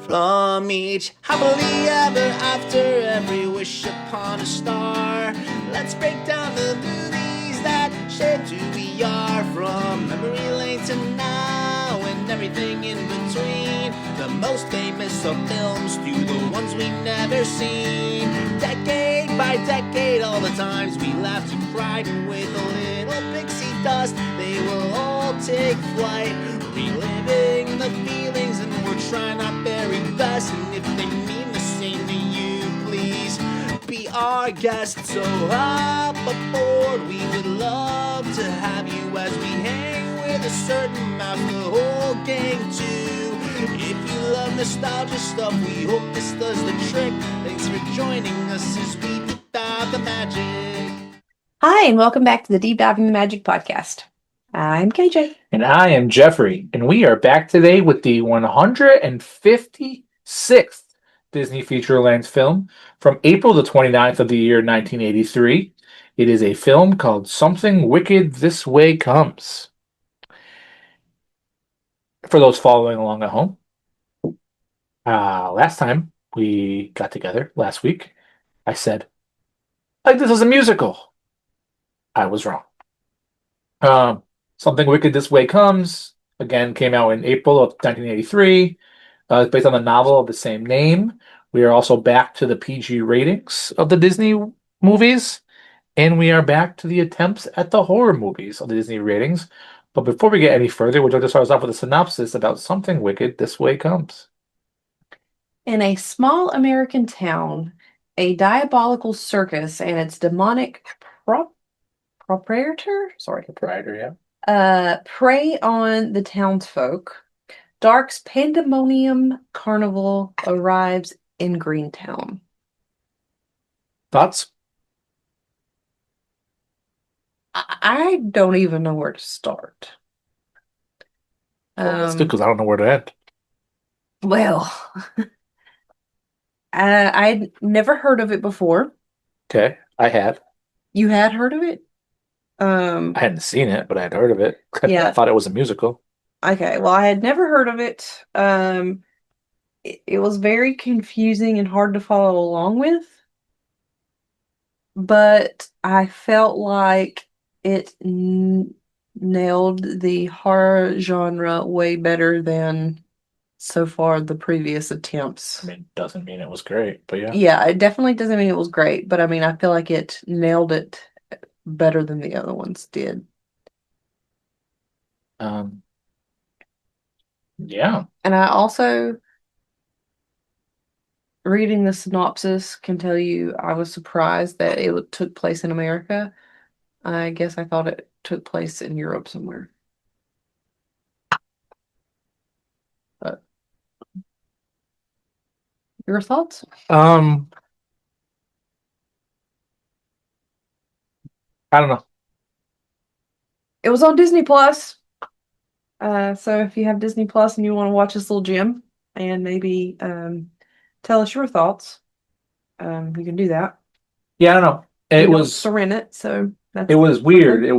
From each happily ever after, every wish upon a star. Let's break down the movies that shaped who we are. From memory lane to now and everything in between. The most famous of films to the ones we've never seen. Decade by decade, all the times we laughed and cried. And with a little pixie dust, they will all take flight. Reliving the feelings, and we're trying our very best. And if they mean the same to you, please be our guest. So hop aboard, we would love to have you as we hang with a certain mouth, the whole gang too. If you love nostalgia stuff, we hope this does the trick. Thanks for joining us as we deep dive the magic. Hi, and welcome back to the Deep Diving the Magic podcast. I'm KJ. And I am Jeffrey, and we are back today with the 156th Disney feature-length film from April the 29th of the year 1983. It is a film called Something Wicked This Way Comes. For those following along at home, last time we got together, last week, I said, like this is a musical. I was wrong. Something Wicked This Way Comes, again, came out in April of 1983. It's based on the novel of the same name. We are also back to the PG ratings of the Disney movies, and we are back to the attempts at the horror movies of the Disney ratings. But before we get any further, we'd like to start us off with a synopsis about Something Wicked This Way Comes. In a small American town, a diabolical circus and its demonic proprietor, Proprietor, prey on the townsfolk. Dark's Pandemonium Carnival arrives in Greentown. Thoughts? I don't even know where to start. Well, that's good because I don't know where to end. Well, I'd never heard of it before. Okay, I had. You had heard of it? I hadn't seen it, but I had heard of it. Yeah. I thought it was a musical. Okay, well, I had never heard of it. It was very confusing and hard to follow along with, but I felt like it nailed the horror genre way better than so far the previous attempts. I mean, doesn't mean it was great, but yeah. Yeah, it definitely doesn't mean it was great, but I mean, I feel like it nailed it better than the other ones did. Yeah. And I also, reading the synopsis, can tell you I was surprised that it took place in America. I guess I thought it took place in Europe somewhere. But your thoughts? I don't know. It was on Disney Plus. So if you have Disney Plus and you want to watch this little gem and maybe tell us your thoughts, you can do that. Yeah, I don't know. It was rent it, so it was weird. It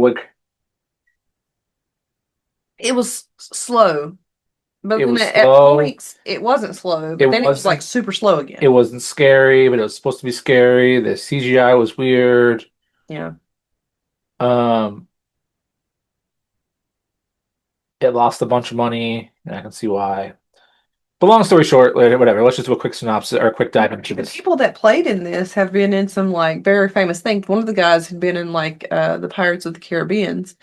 was slow. But It then was at slow. points it wasn't slow, but then it was like super slow again. It wasn't scary, but it was supposed to be scary. The CGI was weird. Yeah. It lost a bunch of money, and I can see why. But long story short, whatever. Let's just do a quick synopsis or a quick dive into The this. people that played in this have been in some like very famous things. One of the guys had been in like the Pirates of the Caribbeans.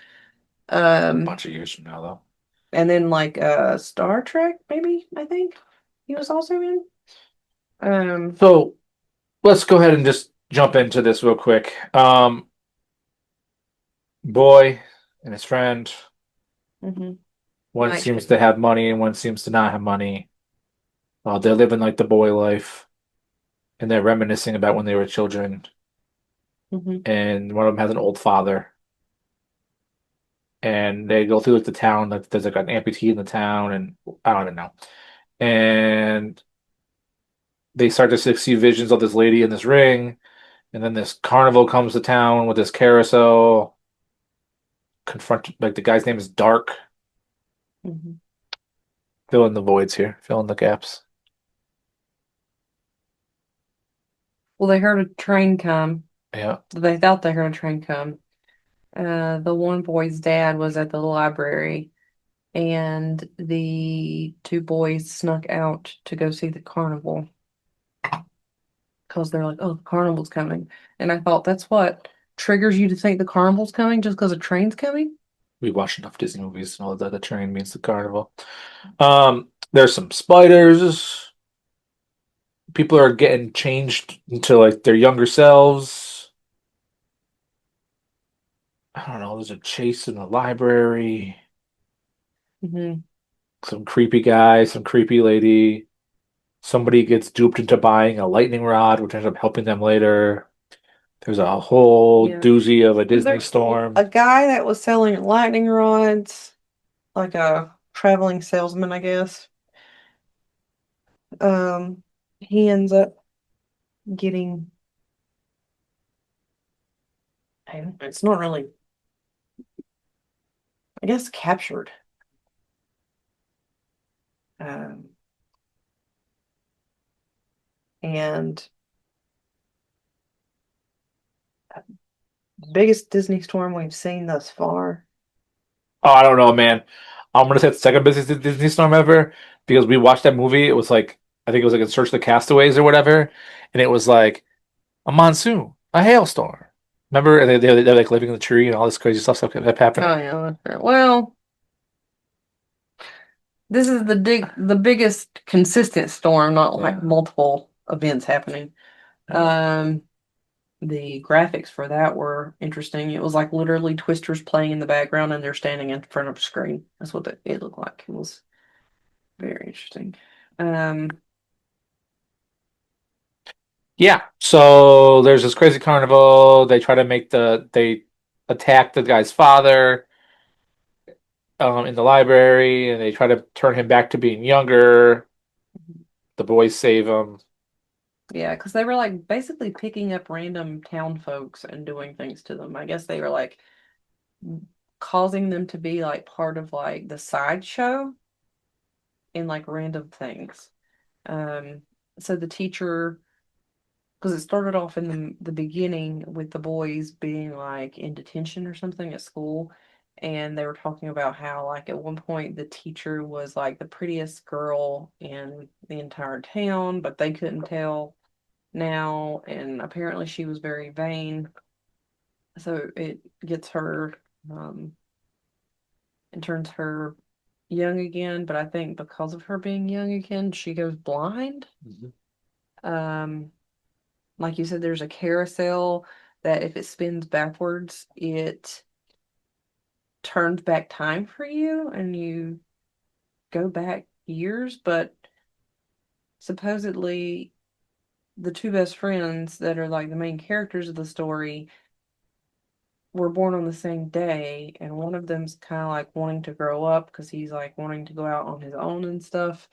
A bunch of years from now, though. And then like Star Trek, maybe, I think he was also in. So let's go ahead and just jump into this real quick. Boy and his friend. Mhm. One Nice. seems to have money and one seems to not have money. They're living like the boy life, and they're reminiscing about when they were children. Mhm. And one of them has an old father. And they go through like the town, like there's like an amputee in the town, and I don't even know. And they start to see visions of this lady in this ring, and then this carnival comes to town with this carousel. Confront like the guy's name is Dark. Mhm. Fill in the voids here, fill in the gaps. Well, they heard a train come. Yeah. They thought they heard a train come. The one boy's dad was at the library, and the two boys snuck out to go see the carnival because they're like, "Oh, the carnival's coming." And I thought that's what triggers you to think the carnival's coming just because a train's coming. We watched enough Disney movies to know that the train means the carnival. There's some spiders. People are getting changed into like their younger selves. I don't know. There's a chase in the library. Hmm. Some creepy guy, some creepy lady. Somebody gets duped into buying a lightning rod, which ends up helping them later. There's a whole Yeah. doozy of a Was Disney there storm. a guy that was selling lightning rods, like a traveling salesman, I guess? Um, he ends up getting, it's not really, I guess, captured. Um, and biggest Disney storm we've seen thus far. Oh, I don't know, man. I'm gonna say it's the second busiest Disney storm ever because we watched that movie. It was like I think it was like in Search of the Castaways or whatever, and it was like a monsoon, a hailstorm. Remember? And they're like living in the tree and all this crazy stuff kept happening. Oh yeah, that's fair. Well, this is the biggest consistent storm, not like Yeah. multiple events happening. Yeah. Um, the graphics for that were interesting. It was like literally Twisters playing in the background and they're standing in front of a screen. That's what it looked like. It was very interesting. Um, Yeah. So there's this crazy carnival. They attack the guy's father in the library, and they try to turn him back to being younger. The boys save him. yeah, because they were like basically picking up random town folks and doing things to them. I guess they were like causing them to be like part of like the sideshow and like random things. Um, so the teacher, because it started off in the beginning with the boys being like in detention or something at school, and they were talking about how like at one point the teacher was like the prettiest girl in the entire town, but they couldn't tell now, and apparently she was very vain. So it gets her, um, and turns her young again, but I think because of her being young again, she goes blind. Mhm. Um, like you said, there's a carousel that if it spins backwards, it turns back time for you and you go back years, but supposedly the two best friends that are like the main characters of the story were born on the same day, and one of them's kind of like wanting to grow up because he's like wanting to go out on his own and stuff.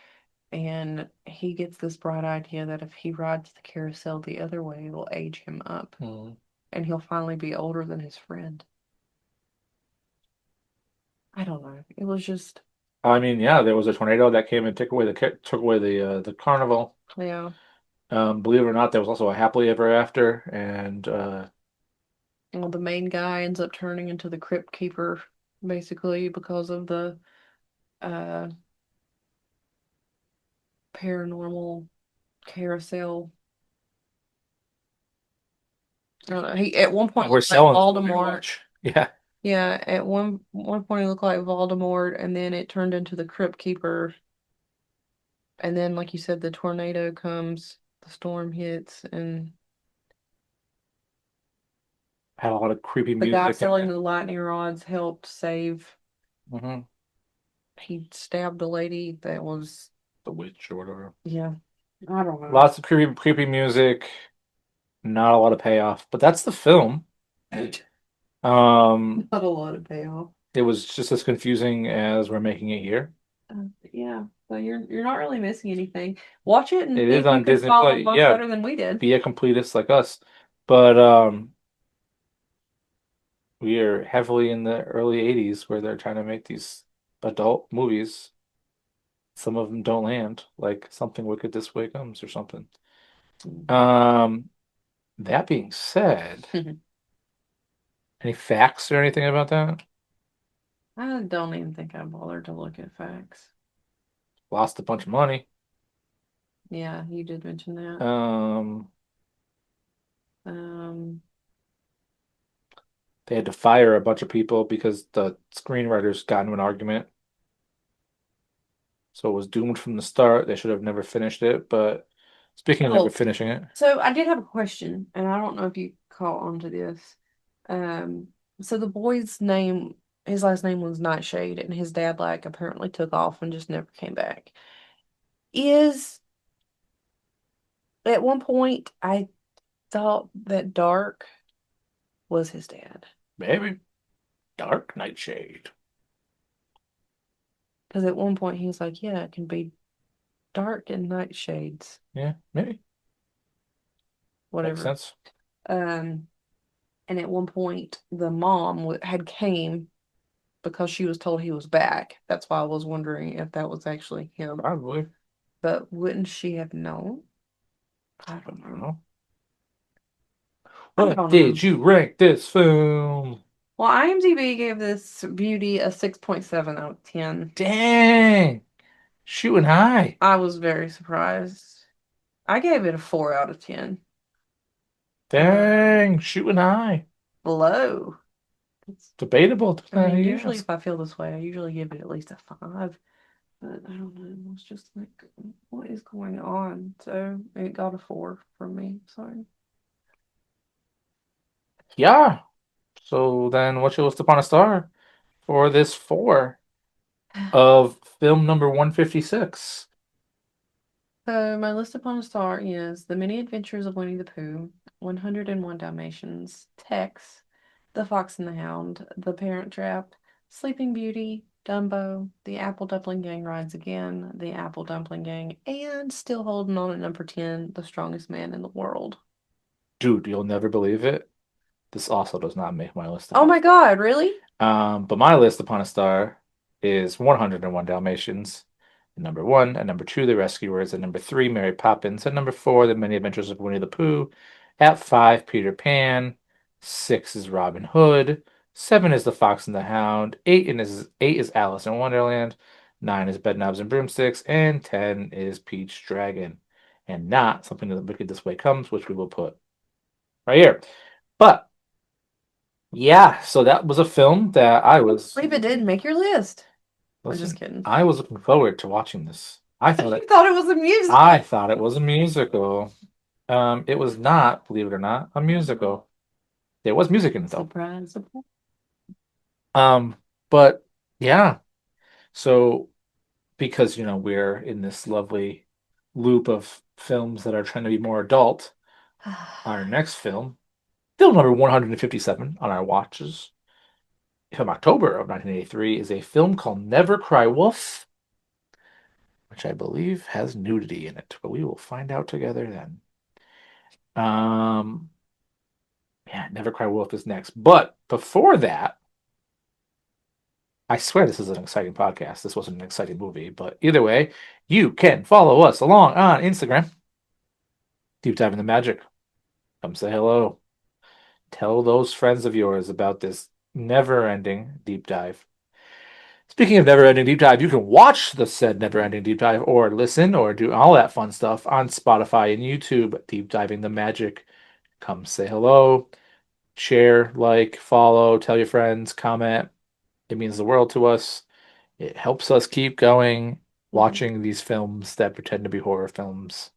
And he gets this bright idea that if he rides the carousel the other way, it will age him up Mhm. and he'll finally be older than his friend. I don't know. It was just, I mean, yeah, there was a tornado that came and took away the carnival. yeah. Believe it or not, there was also a happily ever after, and Well, the main guy ends up turning into the crypt keeper basically because of the uh paranormal carousel. I don't know. He at one point we're looked like selling this movie to Voldemort. watch. Yeah, Yeah, at one point he looked like Voldemort, and then it turned into the Crypt Keeper. And then, like you said, the tornado comes, the storm hits, and had a lot of creepy the guy music selling and the lightning rods helped save. hmm He stabbed a lady that was, the witch or whatever. yeah, I don't know. Lots of creepy music, not a lot of payoff, but that's the film. Not a lot of payoff. It was just as confusing as we're making it here. Yeah, so you're not really missing anything. Watch it and It see is if you on can Disney follow Play. both Yeah, better than we did. be a completist like us. But we are heavily in the early 80s where they're trying to make these adult movies. Some of them don't land, like Something Wicked This Way Comes or something. Mhm. Um, That being said, any facts or anything about that? I don't even think I bothered to look at facts. Lost a bunch of money. Yeah, you did mention that. Um, Um, they had to fire a bunch of people because the screenwriters got into an argument. So it was doomed from the start. They should have never finished it. But speaking of never oh, finishing it, so I did have a question, and I don't know if you caught on to this. Um, so the boy's name, his last name was Nightshade, and his dad like apparently took off and just never came back. Is at one point I thought that Dark was his dad. maybe Dark Nightshade. Because at one point he was like, yeah, it can be dark and nightshades, Yeah, maybe. Makes whatever. sense. Um, and at one point the mom had came because she was told he was back. That's why I was wondering if that was actually him. Probably. But wouldn't she have known? I I don't don't know. know. I What don't know. did you rank this film? Well, IMDb gave this beauty a 6.7 out of 10. Dang. Shooting high. I was very surprised. I gave it a 4 out of 10. Dang. Shooting high. Below. It's, Debatable. I mean, usually Yes. if I feel this way, I usually give it at least a 5. But I don't know. It's just like, what is going on? So it got a 4 from me. Sorry. Yeah. So then what's your list upon a star for this four of film number 156? So my list upon a star is The Many Adventures of Winnie the Pooh, 101 Dalmatians, Tex, The Fox and the Hound, The Parent Trap, Sleeping Beauty, Dumbo, The Apple Dumpling Gang Rides Again, The Apple Dumpling Gang, and still holding on at number 10, The Strongest Man in the World. Dude, you'll never believe it. This also does not make my list Oh upon. my God, really? But my list upon a star is 101 Dalmatians. At number one, at number two, The Rescuers. At number three, Mary Poppins. At number four, The Many Adventures of Winnie the Pooh. At five, Peter Pan. Six is Robin Hood. Seven is The Fox and the Hound. Eight is Alice in Wonderland. Nine is Bedknobs and Broomsticks, and 10 is Peach Dragon. And not Something that Wicked This Way Comes, which we will put right here. But yeah, so that was a film that Believe it did make your list. I'm just listen, kidding. I was looking forward to watching this. I thought You thought it was a music. I thought it was a musical. It was not, believe it or not, a musical. There was music in it though. Surprise, surprise. Um, but yeah, so because we're in this lovely loop of films that are trying to be more adult, our next film number 157 on our watches from October of 1983 is a film called Never Cry Wolf, which I believe has nudity in it, but we will find out together then. Um, yeah, Never Cry Wolf is next. But before that, I swear this is an exciting podcast. This wasn't an exciting movie, but either way, you can follow us along on Instagram. Deep Dive in the Magic. Come say hello. Tell those friends of yours about this never-ending deep dive. Speaking of never-ending deep dive, you can watch the said never-ending deep dive or listen or do all that fun stuff on Spotify and YouTube. Deep Diving the Magic. Come say hello, share, like, follow, tell your friends, comment. It means the world to us. It helps us keep going watching these films that pretend to be horror films.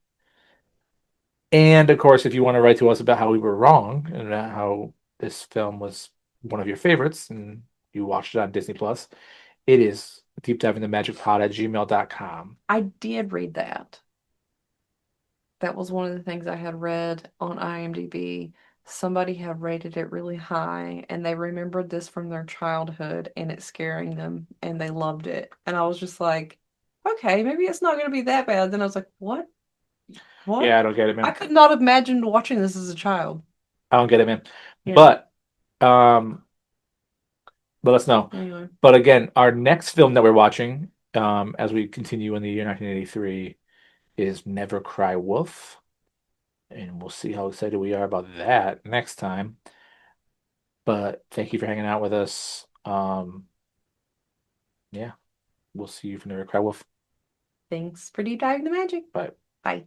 And of course, if you want to write to us about how we were wrong and how this film was one of your favorites and you watched it on Disney Plus, it is deepdivingthemagicpod@gmail.com. I did read that. That was one of the things I had read on IMDb. Somebody had rated it really high and they remembered this from their childhood and it's scaring them and they loved it. And I was just like, okay, maybe it's not going to be that bad. Then I was like, what? What? Yeah, I don't get it, I man. could not have imagined watching this as a child. I don't get it, man. Yeah. But let us know. Anyway, But again, our next film that we're watching, as we continue in the year 1983, is Never Cry Wolf. and we'll see how excited we are about that next time. But thank you for hanging out with us. Yeah, we'll see you from the Red Cry Wolf. Thanks for deep diving the magic. Bye. Bye.